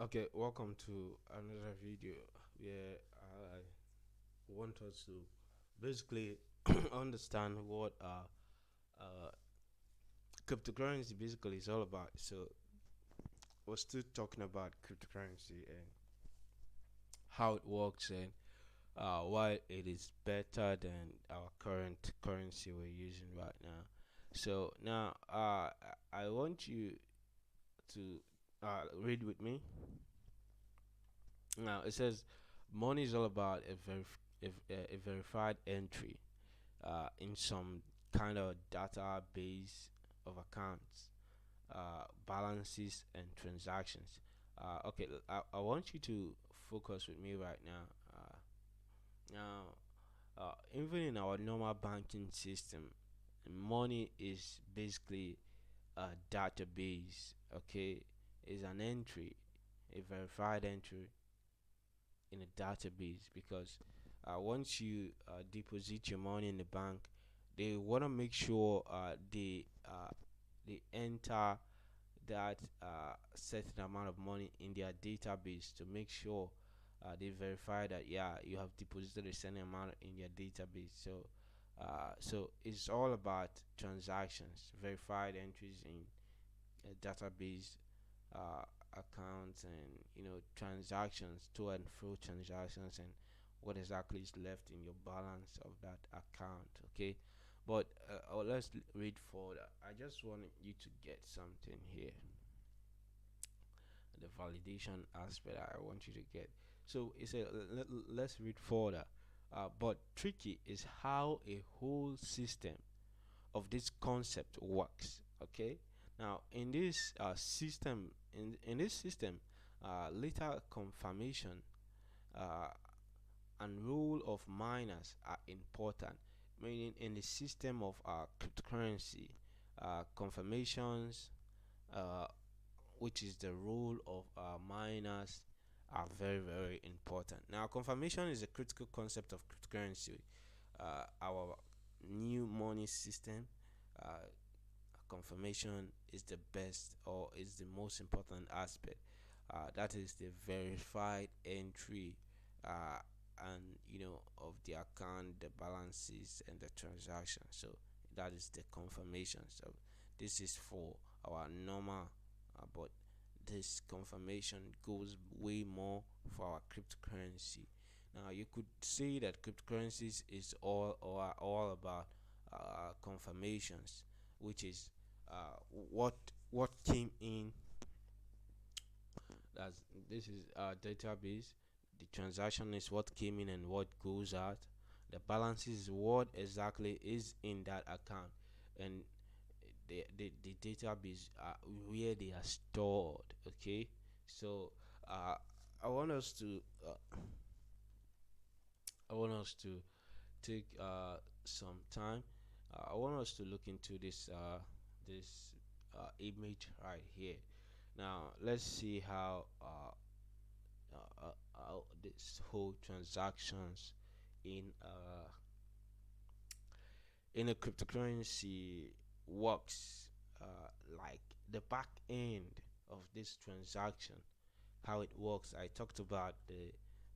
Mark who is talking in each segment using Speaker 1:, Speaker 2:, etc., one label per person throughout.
Speaker 1: Okay, welcome to another video where I want us to basically understand what uh, cryptocurrency basically is all about. So, we're still talking about cryptocurrency and how it works and why it is better than our current currency we're using right now. So, now I want you to read with me. Now, it says money is all about a verified entry in some kind of database of accounts, balances, and transactions. Okay, I want you to focus with me right now. Even in our normal banking system, money is basically a database. Okay, is an entry, a verified entry in a database because once you deposit your money in the bank, they want to make sure they enter that certain amount of money in their database to make sure they verify that yeah you have deposited a certain amount in their database. So it's all about transactions, verified entries in a database, uh, accounts, and transactions, to and fro transactions, and what exactly is left in your balance of that account. Okay, but let's read further. I just wanted you to get something here, the validation aspect I want you to get. So it's a let's read further. But tricky is how a whole system of this concept works. Okay, now in this system, in this system, later confirmation uh, and role of miners are important. Meaning, in the system of cryptocurrency, confirmations, uh, which is the role of miners, are very very important. Now, confirmation is a critical concept of cryptocurrency. Our new money system, uh, confirmation is the best or is the most important aspect. That is the verified entry, uh, and of the account, the balances, and the transactions. So that is the confirmation. So this is for our normal, but this confirmation goes way more for our cryptocurrency. Now you could say that cryptocurrencies is all about confirmations, which is what came in. That's This is our database. The transaction is what came in and what goes out. The balance is what exactly is in that account, and the database where they are stored. Okay, so uh, I want us to I want us to take some time. I want us to look into this image right here. Now let's see how this whole transactions in a cryptocurrency works. Like the back end of this transaction, how it works. I talked about the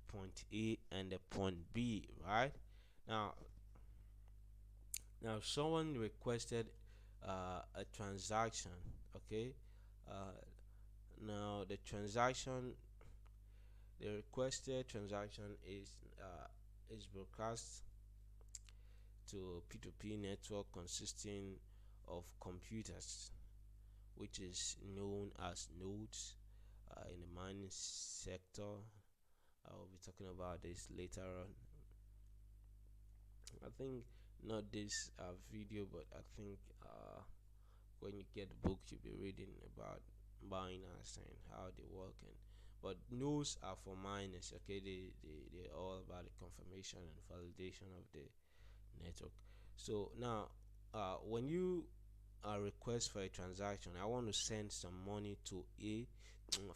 Speaker 1: point A and the point B, right? Now, someone requested a transaction. Okay, uh, now the requested transaction is broadcast to P2P network consisting of computers, which is known as nodes in the mining sector. I will be talking about this later on. I think not this video, but I think when you get the book, you'll be reading about miners and how they work. And but nodes are for miners. Okay, they're all about the confirmation and validation of the network. So now, when you request for a transaction, I want to send some money to A,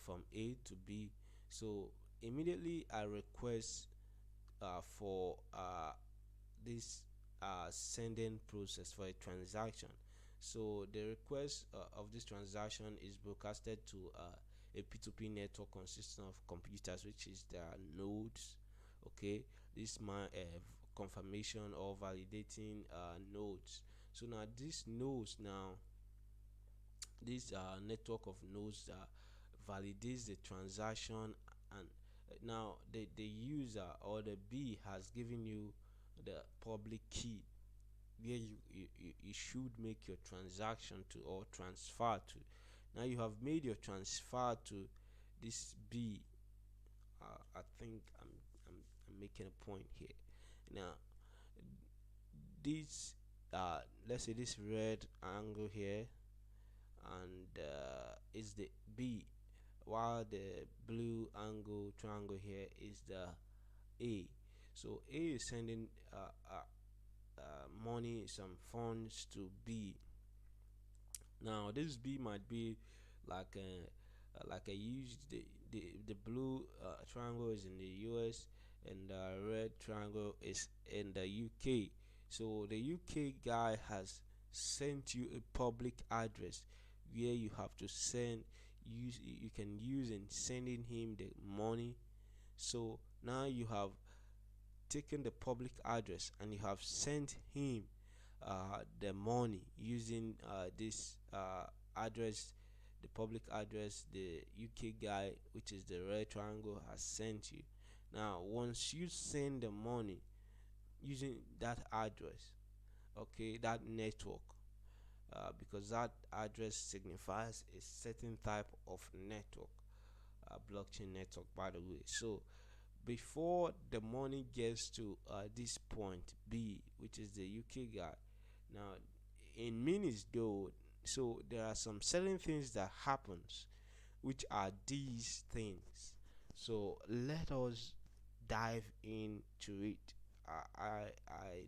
Speaker 1: from A to B. So immediately I request for this sending process for a transaction. So the request of this transaction is broadcasted to A P2P network consists of computers, which is the nodes. Okay, this confirmation or validating nodes. So now these nodes now this network of nodes validates the transaction, and now the user or the B has given you the public key where you should make your transaction to or transfer to. Now you have made your transfer to this B. I think I'm making a point here. Now this let's say this red angle here, and is the B, while the blue angle triangle here is the A. So A is sending money, some funds to B. Now this B might be like a use the blue triangle is in the US, and the red triangle is in the UK. So the UK guy has sent you a public address where you have to send use you can use in sending him the money. So now you have taken the public address and you have sent him the money using this address, the public address the UK guy, which is the red triangle, has sent you. Now once you send the money using that address, okay, that network, because that address signifies a certain type of network, blockchain network, by the way. So before the money gets to this point B, which is the UK guy, now in minutes though, so there are some certain things that happens, which are these things. So let us dive into it. I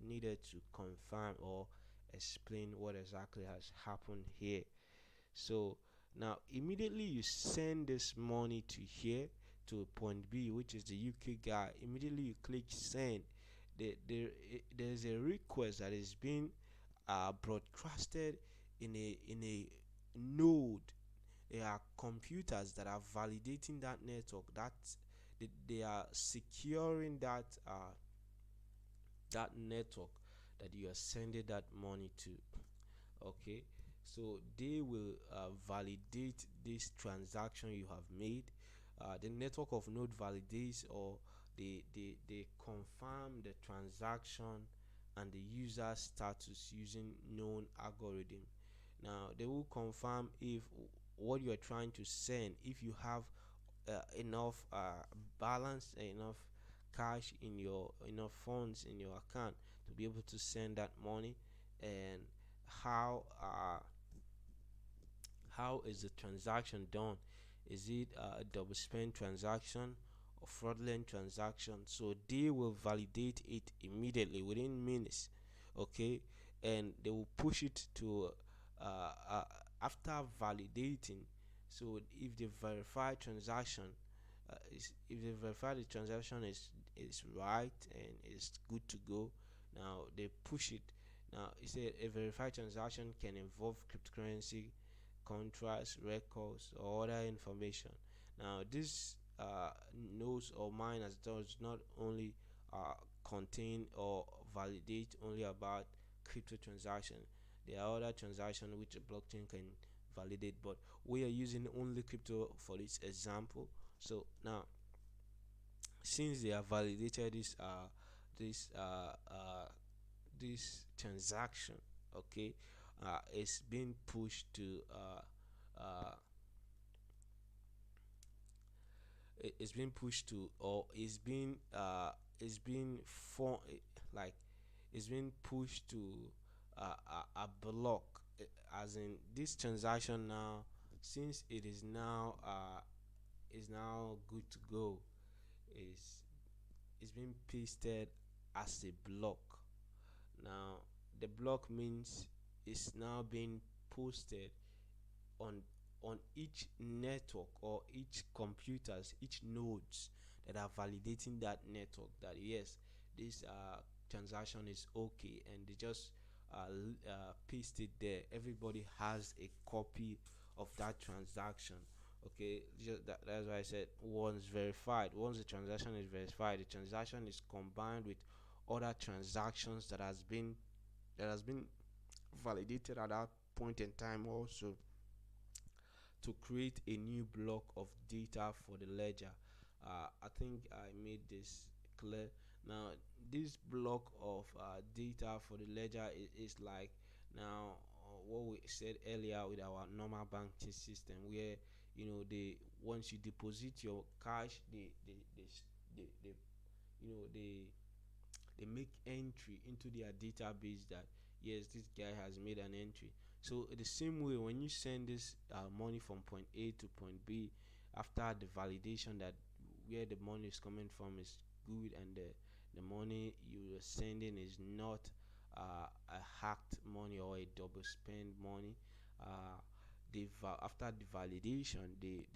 Speaker 1: needed to confirm or explain what exactly has happened here. So now immediately you send this money to here, to point B, which is the UK guy. Immediately you click send. There's a request that is being broadcasted in a node. There are computers that are validating that network. That they are securing that network that you are sending that money to. Okay, so they will validate this transaction you have made. The network of node validates, or they confirm the transaction and the user status using known algorithm. Now they will confirm if what you are trying to send, if you have enough balance, enough cash in your enough funds in your account to be able to send that money, and how how is the transaction done. Is it a double spend transaction or fraudulent transaction? So they will validate it immediately within minutes. Okay, and they will push it to after validating. So if the verified transaction if they verify the transaction is right and is good to go, now they push it. Now it said a verified transaction can involve cryptocurrency, contracts, records, or other information. Now this knows or miners does not only contain or validate only about crypto transaction. There are other transactions which a blockchain can validate, but we are using only crypto for this example. So now, since they have validated this uh, uh, this transaction, okay, it's been pushed to it's been pushed to, or it's been for like it's been pushed to a block, as in this transaction now, since it is now good to go, is being pasted as a block. Now the block means it's now being posted on each network or each computers, each nodes that are validating that network, that yes, this transaction is okay, and they just paste it there. Everybody has a copy of that transaction. Okay, that's why I said once verified. Once the transaction is verified, the transaction is combined with other transactions that has been validated at that point in time also, to create a new block of data for the ledger. I think I made this clear. Now, this block of data for the ledger is like, now, what we said earlier with our normal banking system, where they, once you deposit your cash, they they make entry into their database that yes, this guy has made an entry. So the same way, when you send this money from point A to point B, after the validation that where the money is coming from is good, and the money you are sending is not a hacked money or a double spend money, after the validation, they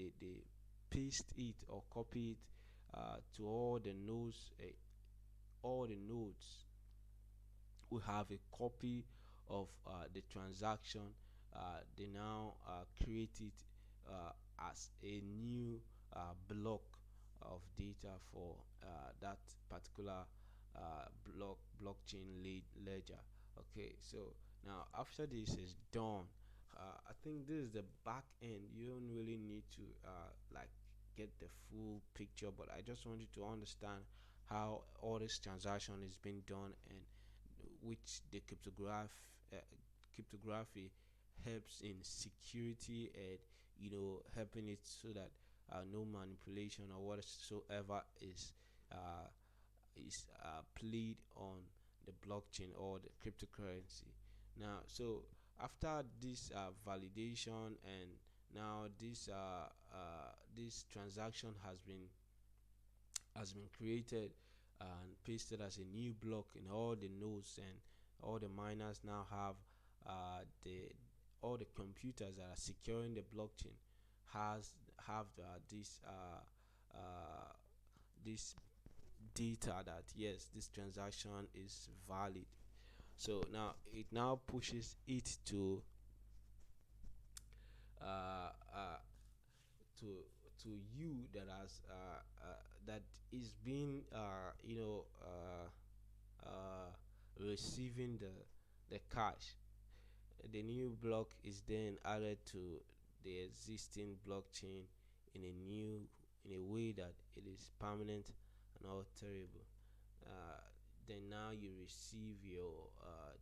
Speaker 1: paste it or copy it to all the nodes will have a copy of the transaction. They now create it as a new block of data for that particular blockchain ledger. Okay, so now after this is done, I think this is the back end. You don't really need to like get the full picture, but I just want you to understand how all this transaction is being done, and which the uh, cryptography helps in security, and helping it so that no manipulation or whatsoever uh, is played on the blockchain or the cryptocurrency. Now, so after this validation, and now this transaction has been created and pasted as a new block in all the nodes, and all the miners now have the all the computers that are securing the blockchain has have this data that yes, this transaction is valid. So now it now pushes it uh, uh, to to you that is being receiving the cash. The new block is then added to the existing blockchain in a new in a way that it is permanent and alterable. uh, then now you receive your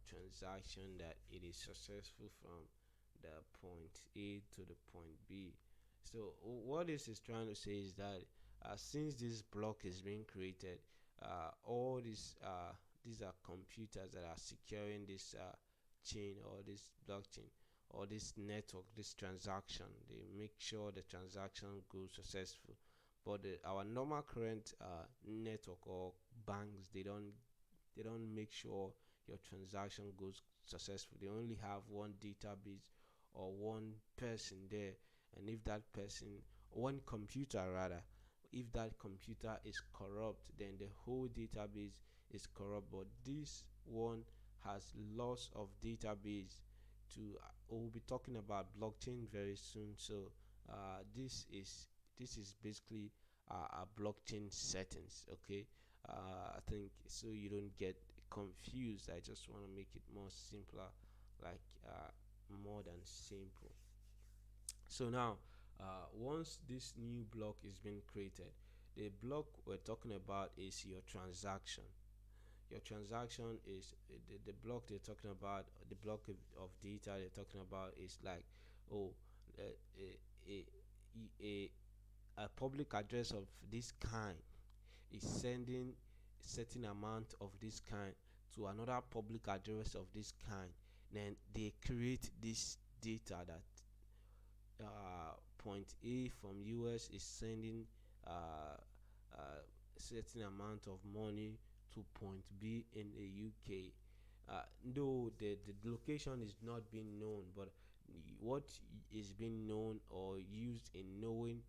Speaker 1: transaction that it is successful from the point A to the point B. So what this is trying to say is that since this block is being created, all these are computers that are securing this chain or this blockchain or this network, this transaction. They make sure the transaction goes successful. But our normal current network or banks, they don't make sure your transaction goes successful. They only have one database or one person there, and if that person, one computer rather, if that computer is corrupt, then the whole database is corrupt. But this one has loss of database to we'll be talking about blockchain very soon. So this is basically a blockchain settings. Okay, I think so you don't get confused. I just want to make it more simpler, like more than simple. So now, once this new block is being created, the block we're talking about is your transaction. Your transaction is the block they're talking about. The block of data they're talking about is like, oh, uh, a, a, a, a public address of this kind is sending a certain amount of this kind to another public address of this kind. Then they create this data that point A from US is sending a certain amount of money to point B in the UK. Though the location is not being known, but what is being known or used in knowing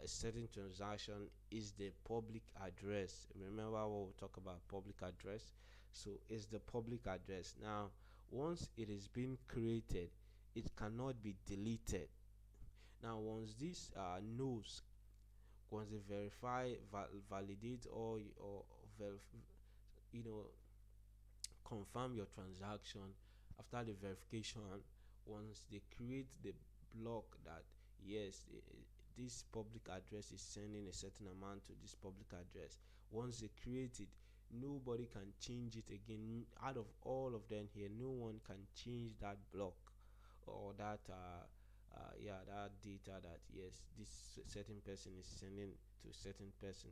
Speaker 1: a certain transaction is the public address. Remember what we talk about public address? So it's the public address. Now, once it is being created, it cannot be deleted. Now once this knows, once they verify, validate, or you know confirm your transaction, after the verification, once they create the block that yes, this public address is sending a certain amount to this public address. Once they create it, nobody can change it again. Out of all of them here, no one can change that block, or that yeah, that data, that yes, this certain person is sending to a certain person.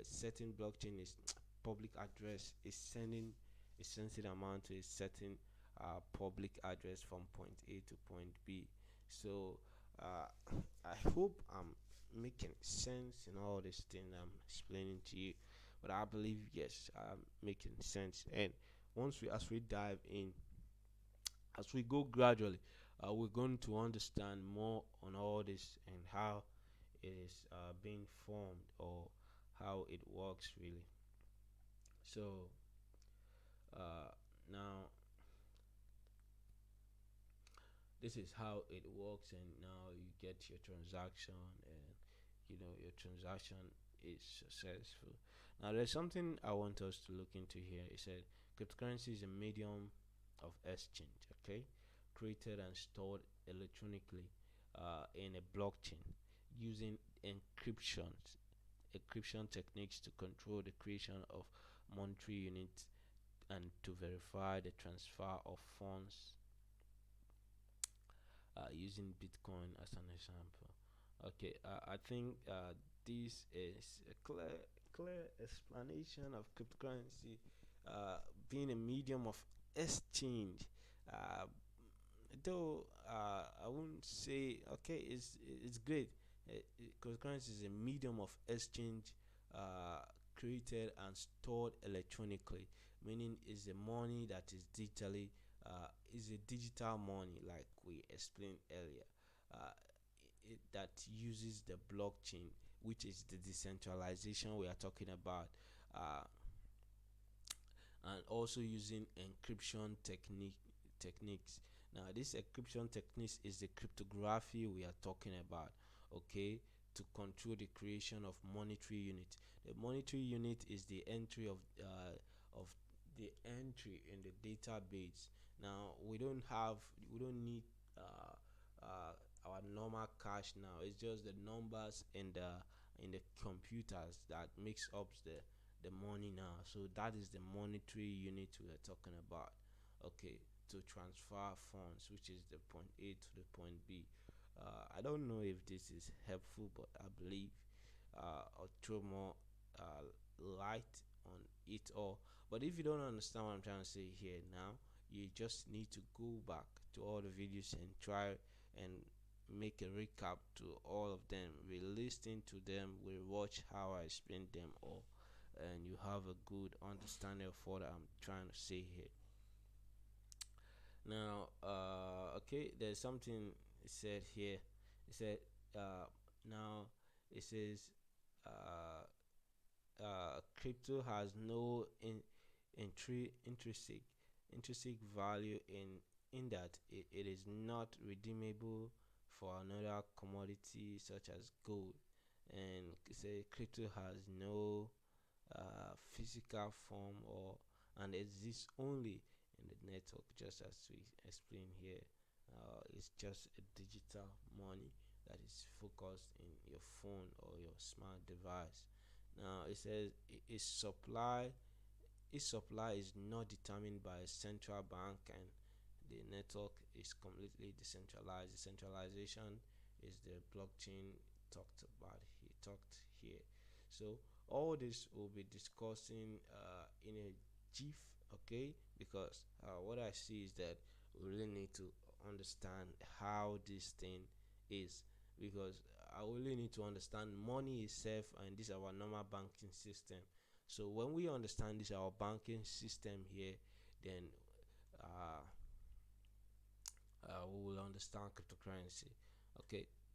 Speaker 1: A certain blockchain is public address is sending a sensitive amount to a certain public address from point A to point B. So uh, I hope I'm making sense in all this thing I'm explaining to you. But I believe yes, I'm making sense. And once we as we dive in, as we go gradually, we're going to understand more on all this and how it is being formed, or how it works really. So uh, now this is how it works, and now you get your transaction, and your transaction is successful. Now there's something I want us to look into here. It said cryptocurrency is a medium of exchange, okay, created and stored electronically in a blockchain using encryption techniques to control the creation of monetary units and to verify the transfer of funds using Bitcoin as an example. Okay, I think this is a clear explanation of cryptocurrency being a medium of exchange. Uh, though I wouldn't say okay, it's great. Cryptocurrency is a medium of exchange uh, created and stored electronically, meaning is the money that is digitally is a digital money, like we explained earlier, uh, that uses the blockchain, which is the decentralization we are talking about, uh, and also using encryption techniques. Now, this encryption techniques is the cryptography we are talking about, okay, to control the creation of monetary unit. The monetary unit is the entry of the entry in the database. Now, we don't need uh, our normal cash now. It's just the numbers in the computers that makes up the money now. So that is the monetary unit we are talking about. Okay, to transfer funds, which is the point A to the point B. I don't know if this is helpful, but I believe I'll throw more light on it all. But if you don't understand what I'm trying to say here now, you just need to go back to all the videos and try and make a recap to all of them. We listen to them, we watch how I explain them all, and you have a good understanding of what I'm trying to say here. Now, okay, there's something said here. It said, now it says, uh, crypto has no intrinsic value in that it is not redeemable for another commodity such as gold, and say crypto has no physical form or and exists only in the network, just as we explain here. It's just a digital money that is focused in your phone or your smart device. Now it says its supply is not determined by a central bank, and the network is completely decentralized. Decentralization is the blockchain talked here. So all this will be discussing in a GIF, okay? Because what I see is that we really need to understand how this thing is, because I really need to understand money itself, and this is our normal banking system. So when we understand this our banking system here, then uh, we will understand cryptocurrency. Okay,